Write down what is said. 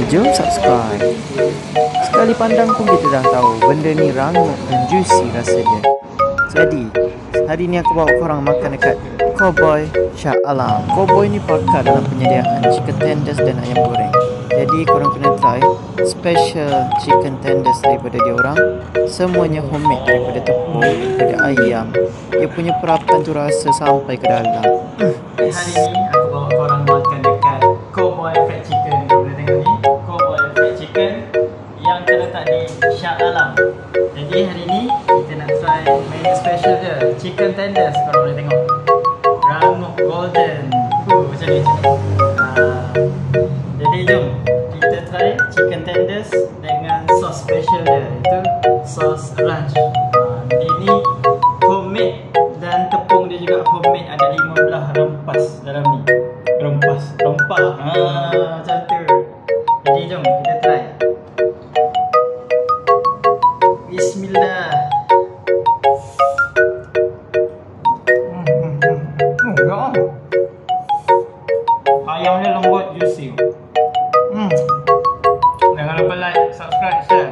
Jom subscribe. Sekali pandang pun kita dah tahu benda ni rangup dan juicy rasanya. Jadi, hari ni aku bawa korang makan dekat Cowboy Shah Alam. Cowboy ni pakar dalam penyediaan chicken tenders dan ayam goreng. Jadi korang kena try special chicken tenders daripada dia orang. Semuanya homemade, daripada tepung, daripada ayam. Dia punya perapan tu rasa sampai ke dalam. Hari ni aku bawa korang makan dekat Cowboy Fried Chicken. Boleh tengok ni, Cowboy Fried Chicken yang terletak di Shah Alam. Jadi hari ni kita nak try menu special dia, chicken tenders. Korang boleh tengok rangup golden. Macam ni. Jadi jom kita try chicken tenders dengan sos special dia, itu sos ranch. Ini homemade dan tepung dia juga homemade. Ada 15 rempas dalam ni. Rempah. Macam tu. Jadi jom kita try. Bismillah. Ayamnya lembut, juicy. Jangan lupa like, subscribe, share.